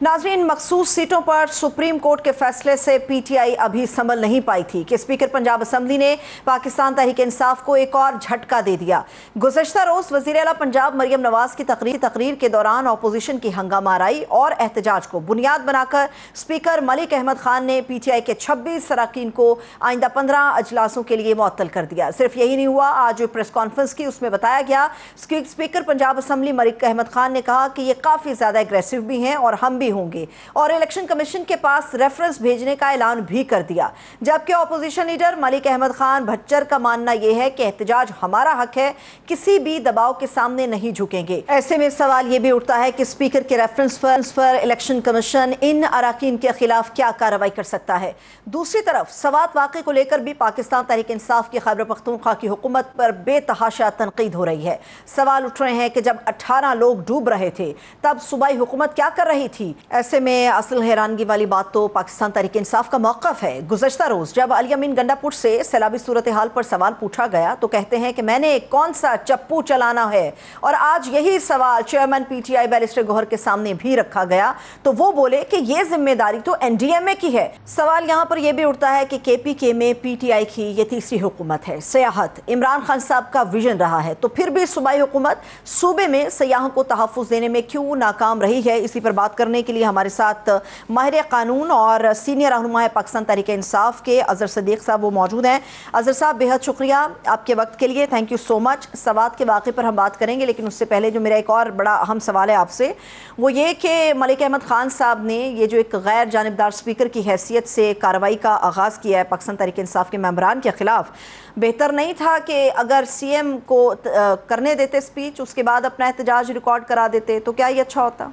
नाजरीन, मखसूस सीटों पर सुप्रीम कोर्ट के फैसले से पीटीआई अभी संभल नहीं पाई थी कि स्पीकर पंजाब असम्बली ने पाकिस्तान तहरीक इंसाफ को एक और झटका दे दिया। गुज़श्ता रोज वज़ीर आला पंजाब मरियम नवाज की तकरीर के दौरान अपोजिशन की हंगामाराई और एहतजाज को बुनियाद बनाकर स्पीकर मलिक अहमद खान ने पीटीआई के 26 अरकान को आइंदा 15 अजलासों के लिए मुअत्तल कर दिया। सिर्फ यही नहीं हुआ, आज जो प्रेस कॉन्फ्रेंस की उसमें बताया गया स्पीकर पंजाब असम्बली मलिक अहमद खान ने कहा कि ये काफ़ी ज़्यादा एग्रेसिव भी हैं और हम भी होंगे, और इलेक्शन कमीशन के पास रेफरेंस भेजने का ऐलान भी कर दिया। जबकि ऑपोजिशन लीडर मलिक अहमद खान भच्चर का मानना यह है कि एहतजाज हमारा हक है, किसी भी दबाव के सामने नहीं झुकेंगे। ऐसे में सवाल यह भी उठता है कि स्पीकर के रेफरेंस पर इलेक्शन कमीशन इन अराकीन के खिलाफ क्या कार्रवाई कर सकता है। दूसरी तरफ सवात वाक़े को लेकर भी पाकिस्तान तहरीक इंसाफ की खैबर पख्तूनख्वा की हुकूमत पर बेतहाशा तनकीद हो रही है। सवाल उठ रहे हैं कि जब 18 लोग डूब रहे थे तब सूबाई हुकूमत क्या कर रही थी। ऐसे में असल हैरानगी वाली बात तो पाकिस्तान तहरीक इंसाफ का मौक़िफ़ है। गुज़श्ता रोज जब अली अमीन गंडापुर से सैलाबी सूरत हाल पर सवाल पूछा गया तो कहते हैं कि मैंने कौन सा चप्पू चलाना है, और आज यही सवाल चेयरमैन पीटीआई बैरिस्टर गौहर के सामने भी रखा गया तो वो बोले कि ये जिम्मेदारी तो एनडीएमए की है। सवाल यहाँ पर यह भी उठता है कि केपीके में पीटीआई की ये तीसरी हुकूमत है। सियाहत इमरान खान साहब का विजन रहा है, तो फिर भी सूबाई हुकूमत सूबे में सयाहों को तहफ़्फ़ुज़ देने में क्यों नाकाम रही है। इसी पर बात करने के लिए हमारे साथ माहिर कानून और सीनियर रहनुमा है पाकिस्तान तहरीक इंसाफ के अजहर सदीक साहब वो मौजूद हैं। अजहर साहब, बेहद शुक्रिया आपके वक्त के लिए, thank you so much. Swat के वाक़े पर हम बात करेंगे, लेकिन उससे पहले जो मेरा एक और बड़ा अहम सवाल है आपसे वो ये कि मलिक अहमद खान साहब ने ये जो एक गैर जानिबदार स्पीकर की हैसियत से कार्रवाई का आगाज़ किया है पाकिस्तान तहरीक इंसाफ के मेंबरान के खिलाफ, बेहतर नहीं था कि अगर सीएम को करने देते स्पीच, उसके बाद अपना एहतजाज रिकॉर्ड करा देते, तो क्या ये अच्छा होता?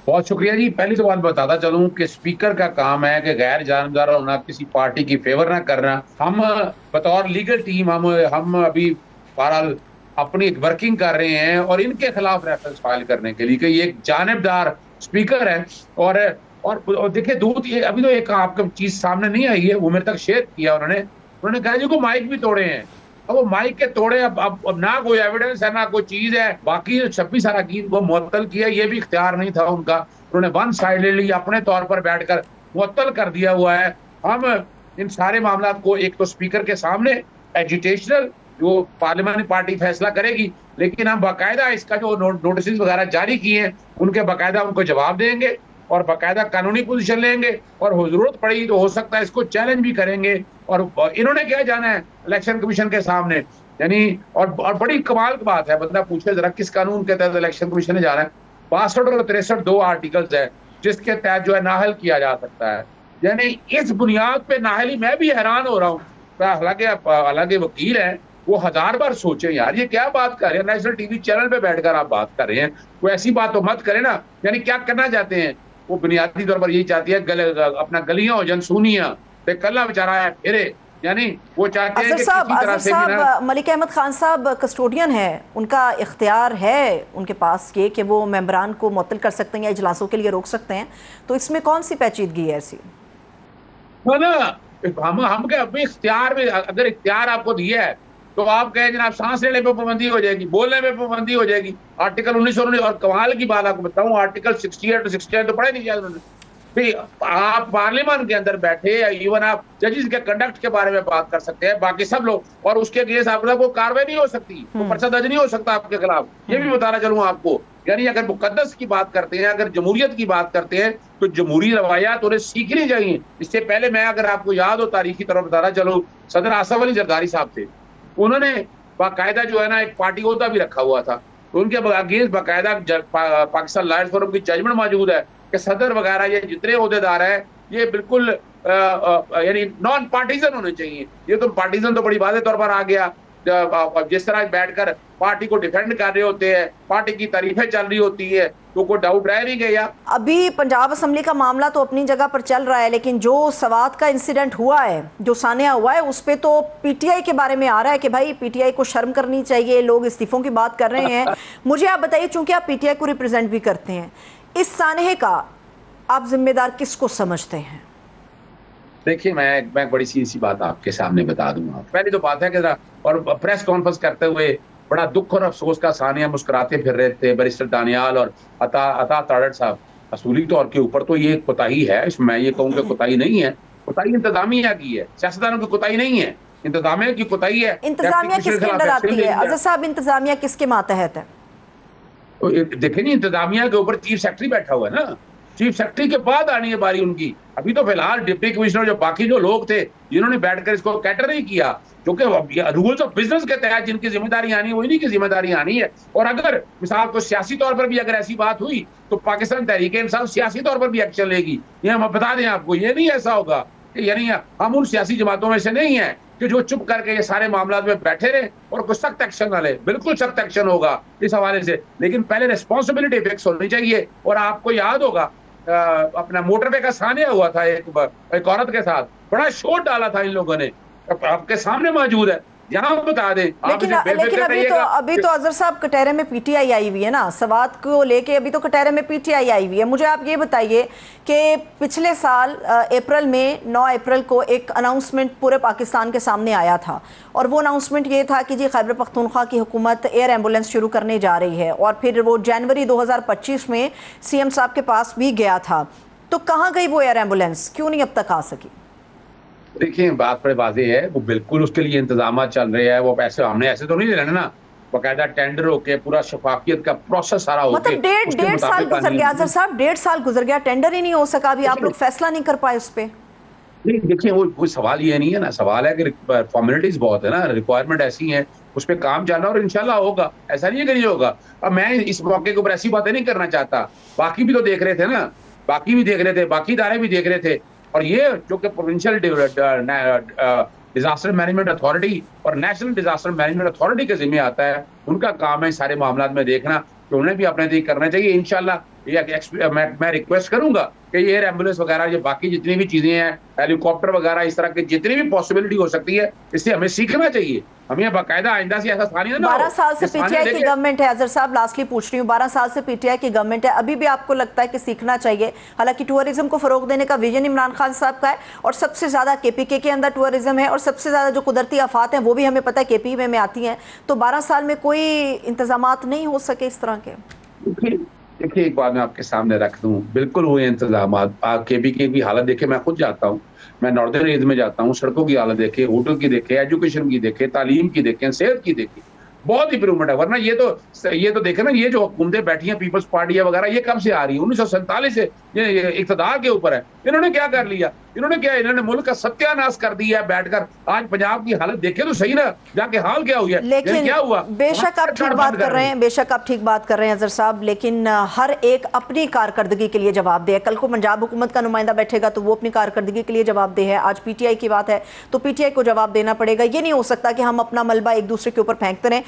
बहुत शुक्रिया जी। पहली तो बात बताता चलूं कि स्पीकर का काम है कि गैर जानबदार होना, किसी पार्टी की फेवर ना करना। हम बतौर लीगल टीम हम अभी बहरहाल अपनी एक वर्किंग कर रहे हैं और इनके खिलाफ रेफरेंस फाइल करने के लिए कि ये एक जानबदार स्पीकर है। और देखिए दूध, ये अभी तो एक आपका चीज सामने नहीं आई है, वो मेरे तक शेयर किया उन्होंने कहा जी को माइक भी तोड़े हैं। अब वो माइक के तोड़े, अब ना कोई एविडेंस है ना कोई चीज है। बाकी 26 अरकान को मुअत्तल किया, ये भी इख्तियार नहीं था उनका, उन्होंने वन साइडेडली अपने तौर पर बैठकर मुअत्तल कर दिया हुआ है। हम इन सारे मामला को एक तो स्पीकर के सामने एजिटेशनल जो पार्लियामेंट्री पार्टी फैसला करेगी, लेकिन हम बाकायदा इसका जो नोटिस वगैरह जारी किए हैं उनके बाकायदा उनको जवाब देंगे और बाकायदा कानूनी पोजीशन लेंगे, और जरूरत पड़ी तो हो सकता है इसको चैलेंज भी करेंगे। और इन्होंने क्या जाना है इलेक्शन कमीशन के सामने, यानी और बड़ी कमाल की बात है, बंदा पूछे जरा किस कानून के तहत इलेक्शन कमीशन ने जाना है। 62 और 63 दो आर्टिकल्स है जिसके तहत जो है नाहल किया जा सकता है। यानी इस बुनियाद पे नाहली, मैं भी हैरान हो रहा हूँ। हालांकि वकील है, वो 1000 बार सोचे यार ये क्या बात कर रहे हैं, नेशनल टीवी चैनल पे बैठकर आप बात कर रहे हैं, कोई ऐसी बात तो मत करें ना। यानी क्या करना चाहते हैं वो? बुनियादी तौर पर यही चाहती है अपना गलियां हो जनसूनियां ते कल्ला बेचारा है फिरे, यानी वो चाहते हैं कि किसी तरह से भी मलिक अहमद खान साहब कस्टोडियन है, उनका इख्तियार है उनके पास ये कि वो मेंबरान को मुअत्तल कर सकते हैं या इजलासों के लिए रोक सकते हैं, तो इसमें कौन सी पेचीदगी है ऐसी? ना हम क्या अपने इख्तियार में, अगर इख्तियार आपको दिया है तो आप कहें जनाब सांस लेने पे पाबंदी हो जाएगी, बोलने पे पाबंदी हो जाएगी। आर्टिकल 1919, और कमाल की बात आपको बताऊं, आर्टिकल 68 और 69 तो पढ़े नहीं जाए उन्होंने। आप पार्लियामेंट के अंदर बैठे या इवन आप जजेस के कंडक्ट के बारे में बात कर सकते हैं, बाकी सब लोग, और उसके अगेंस्ट आप लोग को कार्रवाई नहीं हो सकती, तो पर्चा दर्ज नहीं हो सकता आपके खिलाफ। ये भी बताना चलूं आपको, यानी अगर मुकद्दस की बात करते हैं, अगर जमहूरियत की बात करते हैं, तो जमहूरी रवायात उन्हें सीखनी चाहिए। इससे पहले मैं, अगर आपको याद हो, तारीखी तरफ बताना चलो, सदर आसफ अली जरदारी साहब थे, उन्होंने बाकायदा जो है ना एक पार्टी ओहदा भी रखा हुआ था, तो उनके अगेंस्ट बाकायदा पाकिस्तान लॉयर्स फोरम की जजमेंट मौजूद है कि सदर वगैरह ये जितने ओहदेदार हैं ये बिल्कुल यानी नॉन पार्टीजन होने चाहिए। ये तो पार्टीजन तो बड़ी वाज़ेह तौर पर आ गया, जिस तरह बैठकर पार्टी को डिफेंड कर रहे होते हैं, पार्टी की तारीफें चल रही होती है, तो कोई डाउट रह नहीं गया। अभी पंजाब असम्बली का मामला तो अपनी जगह पर चल रहा है, लेकिन जो सवात का इंसिडेंट हुआ है, जो सानिया हुआ है, उस पे तो पीटीआई के बारे में आ रहा है कि भाई पीटीआई को शर्म करनी चाहिए, लोग इस्तीफों की बात कर रहे हैं। मुझे आप बताइए, चूंकि आप पीटीआई को रिप्रेजेंट भी करते हैं, इस सानहे का आप जिम्मेदार किसको समझते हैं? देखिए, मैं बड़ी सी बात आपके सामने बता दूंगा। पहली तो बात है कि और प्रेस कॉन्फ्रेंस करते हुए बड़ा दुख और अफसोस का सानिया मुस्कुराते फिर रहे थे बैरिस्टर दानियाल और अता ताड़ड़ साहब। असूली तौर के ऊपर तो ये कोताही है, मैं ये कहूँ कि कोताही नहीं है, कोताही इंतजामिया की है, सियासतदानों की कोताही नहीं है, इंतजामिया की कोताही है। इंतजामिया किसके अंडर आती है अजहर साहब? इंतजामिया किसके मातहत है? तो देखें जी, इंतजामिया के ऊपर चीफ सेक्रेटरी बैठा हुआ है ना, चीफ सेक्रेटरी के बाद आनी है बारी उनकी। अभी तो फिलहाल डिप्टी कमिश्नर जो बाकी जो लोग थे जिन्होंने बैठकर इसको कैटर नहीं किया, क्योंकि रूल्स ऑफ बिजनेस के तहत जिनकी जिम्मेदारी आनी है वही नहीं की जिम्मेदारी आनी है। और अगर मिसाल को सियासी तौर पर भी अगर ऐसी बात हुई तो पाकिस्तान तहरीक इंसाफ सियासी तौर पर भी एक्शन लेगी। ये हम बता दें आपको, ये नहीं ऐसा होगा कि यानी हम उन सियासी जमातों में से नहीं है कि जो चुप करके ये सारे मामला में बैठे रहे और कुछ सख्त एक्शन ना ले। बिल्कुल सख्त एक्शन होगा इस हवाले से, लेकिन पहले रिस्पॉन्सिबिलिटी फिक्स होनी चाहिए। और आपको याद होगा अपना मोटरवे का सानिया हुआ था एक औरत के साथ, बड़ा शोर डाला था इन लोगों ने, आपके सामने मौजूद है, यहाँ बता दें। लेकिन अभी तो अजहर साहब कटहरे में पीटीआई आई हुई है ना, सवात को लेके अभी तो कटहरे में पीटीआई आई हुई है। मुझे आप ये बताइए कि पिछले साल अप्रैल में 9 अप्रैल को एक अनाउंसमेंट पूरे पाकिस्तान के सामने आया था और वो अनाउंसमेंट ये था कि जी खैबर पख्तूनख्वा की हुकूमत एयर एम्बुलेंस शुरू करने जा रही है, और फिर वो जनवरी 2025 में सीएम साहब के पास भी गया था। तो कहाँ गई वो एयर एम्बुलेंस, क्यों नहीं अब तक आ सकी? देखिए, बात बड़े वाज़ेह है, वो बिल्कुल उसके लिए इंतजाम चल रहे हैं। वो पैसे हमने ऐसे तो नहीं ले लेना ना, बाकायदा टेंडर होके पूरा शफाफियत का प्रोसेस सारा होके, मतलब डेढ़ साल गुजर गया अजहर साहब, 1.5 साल गुजर गया, टेंडर ही नहीं हो सका, अभी आप लोग फैसला नहीं कर पाए उस पे। नहीं देखिए, वो कोई सवाल ये नहीं है ना, सवाल है कि फॉर्मेलिटीज बहुत है ना, रिक्वायरमेंट ऐसी है, उस पर काम चल रहा है और इंशाल्लाह होगा, ऐसा नहीं है कि नहीं होगा। अब मैं इस मौके के ऊपर ऐसी बातें नहीं करना चाहता, बाकी भी तो देख रहे थे ना, बाकी भी देख रहे थे, बाकी इदारे भी देख रहे थे। और ये जो कि प्रोविंशियल डिजास्टर मैनेजमेंट अथॉरिटी और नेशनल डिजास्टर मैनेजमेंट अथॉरिटी के जिम्मे आता है, उनका काम है सारे मामला में देखना, तो उन्हें भी अपने तरीके करना चाहिए। इंशाल्लाह मैं रिक्वेस्ट करूंगा कि ये एयर एम्बुलेंस वगैरह, ये बाकी जितनी भी चीजें हैं, हेलीकॉप्टर वगैरह, इस तरह की जितनी भी पॉसिबिलिटी हो सकती है, इससे हमें सीखना चाहिए। हमें बाकायदा आइंदा से ऐसा स्थानीय ना 12 साल से पीटीआई की गवर्नमेंट है अजहर साहब, लास्टली पूछ रही हूँ, 12 साल से पीटीआई की गवर्नमेंट है, अभी भी आपको लगता है कि सीखना चाहिए? हालांकि टूरिज्म को फरोग देने का विजन इमरान खान साहब का है और सबसे ज्यादा केपीके के अंदर टूरिज्म है और सबसे ज्यादा जो कुदरती आफात हैं वो भी हमें पता है केपी में आती हैं, तो 12 साल में कोई इंतजामात नहीं हो सके इस तरह के? देखिए, एक बात मैं आपके सामने रख दूं, बिल्कुल हुए इंतजाम। केबीके की हालत देखे, मैं खुद जाता हूँ, मैं नॉर्दर्न एरिया में जाता हूँ, सड़कों की हालत देखे, होटल की देखे, एजुकेशन की देखे, तालीम की देखे, सेहत की देखे, बहुत इंप्रूवमेंट है। वरना ये तो देखे ना, ये जो हुकूमतें बैठी हैं पीपल्स पार्टी वगैरह, ये कब से आ रही है? 1947 से ये इक़्तिदार के ऊपर है। इन्होंने क्या कर लिया? इन्होंने मुल्क का सत्यानाश कर दिया है बैठकर। आज पंजाब की हालत देखे तो सही ना, जाके हाल क्या हुआ, लेकिन क्या हुआ? बेशक आप ठीक बात कर रहे हैं, बेशक आप ठीक बात कर रहे हैं अजहर साहब, लेकिन हर एक अपनी कारकर्दगी के लिए जवाबदेह है। कल को पंजाब हुकूमत का नुमाइंदा बैठेगा तो वो अपनी कारकर्दगी के लिए जवाबदेह है। आज पीटीआई की बात है तो पीटीआई को जवाब देना पड़ेगा। ये नहीं हो सकता कि हम अपना मलबा एक दूसरे के ऊपर फेंकते रहें।